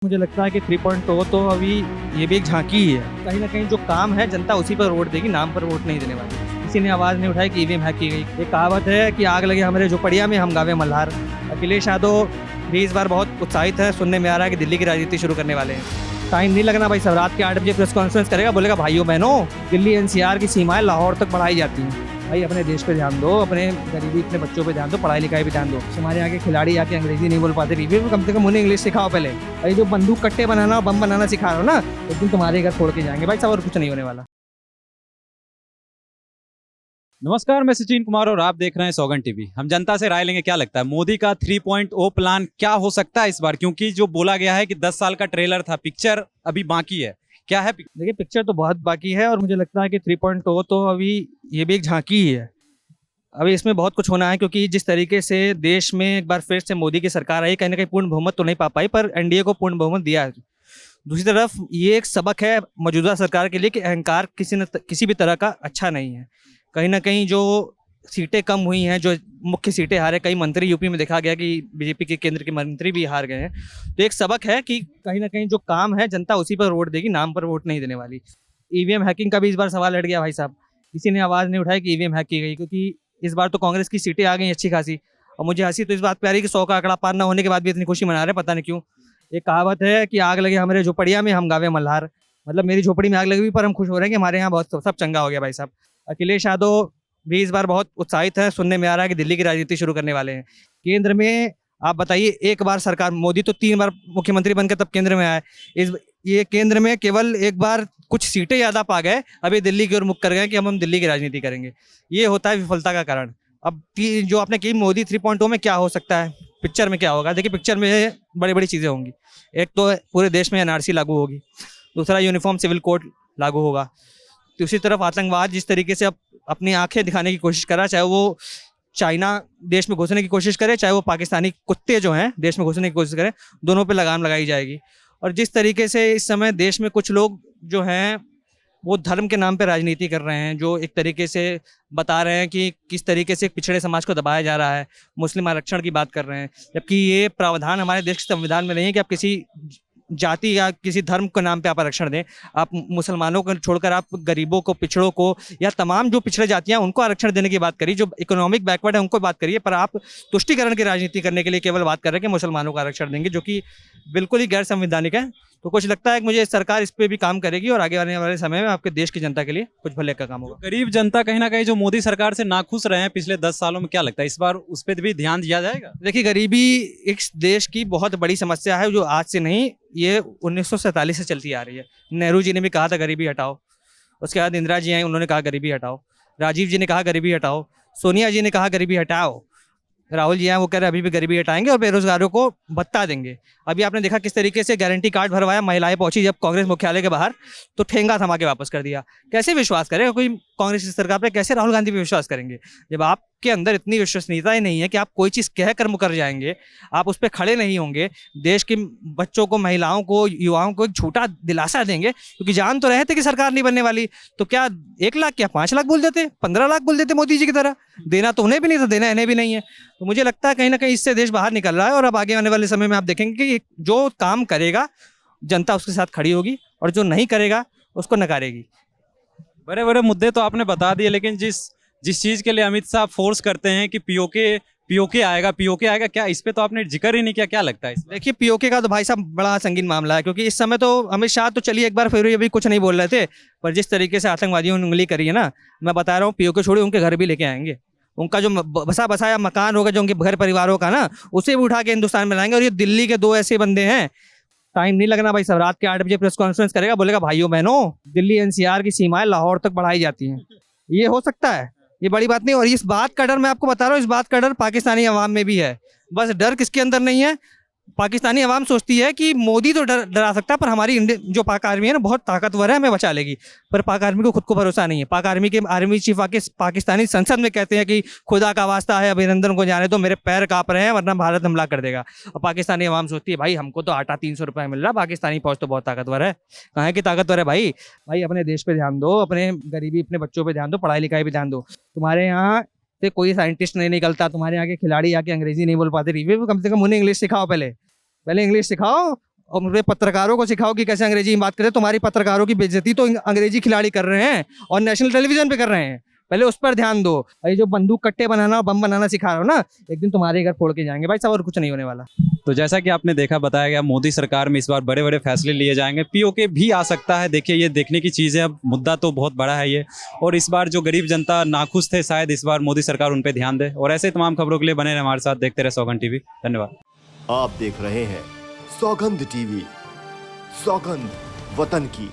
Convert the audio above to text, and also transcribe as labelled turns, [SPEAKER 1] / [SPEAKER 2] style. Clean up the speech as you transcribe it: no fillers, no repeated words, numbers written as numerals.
[SPEAKER 1] मुझे लगता है कि 3.0 तो अभी ये भी एक झांकी ही है। कहीं ना कहीं जो काम है जनता उसी पर वोट देगी, नाम पर वोट नहीं देने वाली। किसी ने आवाज़ नहीं उठाई कि ईवीएम हैक की गई। एक कहावत है कि आग लगे हमारे झोपड़िया में हम गावे मल्हार। अखिलेश यादव भी इस बार बहुत उत्साहित है। सुनने में आ रहा है कि दिल्ली की राजनीति शुरू करने वाले हैं। टाइम नहीं लगना भाई, सब रात के 8 बजे प्रेस कॉन्फ्रेंस करेगा, बोलेगा भाइयों बहनों दिल्ली एनसीआर की सीमाएं लाहौर तक बढ़ाई जाती हैं। भाई अपने देश पे ध्यान दो, अपने गरीबी अपने बच्चों पे ध्यान दो, पढ़ाई लिखाई पे ध्यान दो। हमारे यहाँ के खिलाड़ी आके अंग्रेजी नहीं बोल पाते, रिव्यू में कम से कम उन्हें इंग्लिश सिखाओ पहले। भाई जो बंदूक कट्टे बनाना और बम बनाना सिखा रहे हो ना, एक दिन तुम्हारे घर छोड़ के जाएंगे भाई, सब और कुछ नहीं होने वाला।
[SPEAKER 2] नमस्कार, मैं सचिन कुमार और आप देख रहे हैं सौगन टीवी। हम जनता से राय लेंगे क्या लगता है मोदी का 3.0 प्लान क्या हो सकता है इस बार, क्योंकि जो बोला गया है कि 10 साल का ट्रेलर था, पिक्चर अभी बाकी है। क्या है
[SPEAKER 1] देखिए पिक्चर तो बहुत बाकी है और मुझे लगता है कि 3.0 तो अभी ये भी एक झांकी ही है। अभी इसमें बहुत कुछ होना है, क्योंकि जिस तरीके से देश में एक बार फिर से मोदी की सरकार आई, कहीं ना कहीं पूर्ण बहुमत तो नहीं पा पाई, पर एनडीए को पूर्ण बहुमत दिया है। दूसरी तरफ ये एक सबक है मौजूदा सरकार के लिए कि अहंकार किसी भी तरह का अच्छा नहीं है। कहीं ना कहीं जो सीटें कम हुई हैं, जो मुख्य सीटें हारे, कई मंत्री यूपी में देखा गया कि बीजेपी के केंद्र के मंत्री भी हार गए हैं। तो एक सबक है कि कहीं ना कहीं जो काम है जनता उसी पर वोट देगी, नाम पर वोट नहीं देने वाली। ईवीएम हैकिंग का भी इस बार सवाल लड़ गया भाई साहब। किसी ने आवाज़ नहीं उठाई कि ईवीएम हैक की गई, क्योंकि इस बार तो कांग्रेस की सीटें आ गई अच्छी खासी। और मुझे हंसी तो इस बात पे आ रही है कि 100 का आंकड़ा पार न होने के बाद भी इतनी खुशी मना रहे हैं, पता नहीं क्यों। एक कहावत है कि आग लगे हमारे झोपड़िया में हम गावे मल्हार। मतलब मेरी झोपड़ी में आग लगी हुई, पर हम खुश हो रहे हैं कि हमारे यहाँ बहुत सब चंगा हो गया भाई साहब। अखिलेश यादव भी इस बार बहुत उत्साहित है। सुनने में आ रहा है कि दिल्ली की राजनीति शुरू करने वाले हैं। केंद्र में आप बताइए, एक बार सरकार, मोदी तो 3 बार मुख्यमंत्री बनकर तब केंद्र में आए। ये केंद्र में केवल एक बार कुछ सीटें ज़्यादा पा गए, अभी दिल्ली की ओर मुख कर गए कि हम दिल्ली की राजनीति करेंगे। ये होता है विफलता का कारण। अब जो आपने की मोदी 3.0 में क्या हो सकता है, पिक्चर में क्या होगा? देखिए पिक्चर में बड़ी बड़ी चीज़ें होंगी। एक तो पूरे देश में एनआरसी लागू होगी, दूसरा यूनिफॉर्म सिविल कोड लागू होगा, दूसरी तरफ आतंकवाद जिस तरीके से अब अपनी आंखें दिखाने की कोशिश कर रहा है, चाहे वो चाइना देश में घुसने की कोशिश करे, चाहे वो पाकिस्तानी कुत्ते जो हैं देश में घुसने की कोशिश करें, दोनों पे लगाम लगाई जाएगी। और जिस तरीके से इस समय देश में कुछ लोग जो हैं वो धर्म के नाम पे राजनीति कर रहे हैं, जो एक तरीके से बता रहे हैं कि किस तरीके से पिछड़े समाज को दबाया जा रहा है, मुस्लिम आरक्षण की बात कर रहे हैं, जबकि ये प्रावधान हमारे देश के संविधान में नहीं है कि आप किसी जाति या किसी धर्म के नाम पे आप आरक्षण दें। आप मुसलमानों को छोड़कर आप गरीबों को, पिछड़ों को या तमाम जो पिछड़े जातियां उनको आरक्षण देने की बात करिए, जो इकोनॉमिक बैकवर्ड है उनको बात करिए, पर आप तुष्टिकरण की राजनीति करने के लिए केवल बात कर रहे हैं कि मुसलमानों को आरक्षण देंगे, जो कि बिल्कुल ही गैर संवैधानिक है। तो कुछ लगता है कि मुझे सरकार इस पर भी काम करेगी और आगे आने वाले समय में आपके देश की जनता के लिए कुछ भले का काम होगा।
[SPEAKER 2] गरीब जनता कहीं ना कहीं जो मोदी सरकार से नाखुश रहे हैं पिछले 10 सालों में, क्या लगता है इस बार उस पर भी ध्यान दिया जाएगा?
[SPEAKER 1] देखिए गरीबी इस देश की बहुत बड़ी समस्या है, जो आज से नहीं, ये 1947 से चलती आ रही है। नेहरू जी ने भी कहा था गरीबी हटाओ, उसके बाद इंदिरा जी आई, उन्होंने कहा गरीबी हटाओ, राजीव जी ने कहा गरीबी हटाओ, सोनिया जी ने कहा गरीबी हटाओ, राहुल जी हैं वो कह रहे हैं अभी भी गरीबी हटाएंगे और बेरोजगारों को भत्ता देंगे। अभी आपने देखा किस तरीके से गारंटी कार्ड भरवाया, महिलाएं पहुंची जब कांग्रेस मुख्यालय के बाहर तो ठेंगा थमा के वापस कर दिया। कैसे विश्वास करेगा कोई कांग्रेस की सरकार पे? कैसे राहुल गांधी पे विश्वास करेंगे जब आपके अंदर इतनी विश्वसनीयता ही नहीं है कि आप कोई चीज़ कह कर मुकर जाएंगे, आप उस पर खड़े नहीं होंगे, देश के बच्चों को, महिलाओं को, युवाओं को एक झूठा दिलासा देंगे, क्योंकि जान तो रहे थे कि सरकार नहीं बनने वाली। तो क्या 1 लाख क्या 5 लाख बोल देते, 15 लाख बोल देते मोदी जी की तरह? देना तो उन्हें भी नहीं था, देना इन्हें भी नहीं है। तो मुझे लगता है कहीं ना कहीं इससे देश बाहर निकल रहा है और अब आगे आने वाले समय में आप देखेंगे कि जो काम करेगा जनता उसके साथ खड़ी होगी और जो नहीं करेगा उसको नकारेगी।
[SPEAKER 2] बड़े बड़े मुद्दे तो आपने बता दिए, लेकिन जिस चीज के लिए अमित शाह फोर्स करते हैं कि पीओके आएगा, क्या इस पे तो आपने जिक्र ही नहीं किया? क्या लगता है?
[SPEAKER 1] देखिए पीओके का तो भाई साहब बड़ा संगीन मामला है, क्योंकि इस समय तो अमित शाह तो चलिए एक बार फिर अभी कुछ नहीं बोल रहे थे, पर जिस तरीके से आतंकवादियों ने उंगली करी है ना, मैं बता रहा हूँ पीओके छोड़िए, उनके घर भी लेके आएंगे। उनका जो बसा बसाया मकान होगा, जो उनके घर परिवारों का ना, उसे भी उठा के हिंदुस्तान में लाएंगे। और ये दिल्ली के 2 ऐसे बंदे हैं, टाइम नहीं लगना भाई, सब रात के 8 बजे प्रेस कॉन्फ्रेंस करेगा, बोलेगा भाइयों बहनों दिल्ली एनसीआर की सीमाएं लाहौर तक बढ़ाई जाती हैं। ये हो सकता है, ये बड़ी बात नहीं। और इस बात का डर मैं आपको बता रहा हूँ, इस बात का डर पाकिस्तानी अवाम में भी है। बस डर किसके अंदर नहीं है? पाकिस्तानी अवाम सोचती है कि मोदी तो डरा सकता है, पर हमारी इंडियन जो पाक आर्मी है ना बहुत ताकतवर है, हमें बचा लेगी। पर पाक आर्मी को खुद को भरोसा नहीं है। पाक आर्मी के आर्मी चीफ आके पाकिस्तानी संसद में कहते हैं कि खुदा का वास्ता है, अभिनंदन को जाने दो, मेरे पैर कांप रहे हैं वरना भारत हमला कर देगा। और पाकिस्तानी अवाम सोचती है भाई हमको तो आटा 300 रुपये मिल रहा, पाकिस्तानी फौज तो बहुत ताकतवर है। कहाँ की ताकतवर है भाई? भाई अपने देश पे ध्यान दो, अपने गरीबी अपने बच्चों पे ध्यान दो, पढ़ाई लिखाई पे ध्यान दो। तुम्हारे यहाँ से कोई साइंटिस्ट नहीं निकलता, तुम्हारे यहाँ के खिलाड़ी आके अंग्रेजी नहीं बोल पाते, रिव्यू में कम से कम उन्हें इंग्लिश सिखाओ, पहले इंग्लिश सिखाओ और मुझे पत्रकारों को सिखाओ कि कैसे अंग्रेजी में बात करें। तुम्हारी पत्रकारों की बेइज्जती तो अंग्रेजी खिलाड़ी कर रहे हैं और नेशनल टेलीविजन पे कर रहे हैं, पहले उस पर ध्यान दो। ये जो बंदूक कट्टे बनाना बम बनाना सिखा रहे हो ना, एक दिन तुम्हारे घर फोड़ के जाएंगे भाई साहब, और कुछ नहीं होने वाला।
[SPEAKER 2] तो जैसा कि आपने देखा, बताया गया मोदी सरकार में इस बार बड़े बड़े फैसले लिए जाएंगे, पीओके भी आ सकता है। देखिए ये देखने की चीज़ है, अब मुद्दा तो बहुत बड़ा है ये, और इस बार जो गरीब जनता नाखुश थे, शायद इस बार मोदी सरकार उन पर ध्यान दे। और ऐसे तमाम खबरों के लिए बने रहे हमारे साथ, देखते रहे सौगंध टीवी। धन्यवाद।
[SPEAKER 3] आप देख रहे हैं सौगंध टीवी, सौगंध वतन की।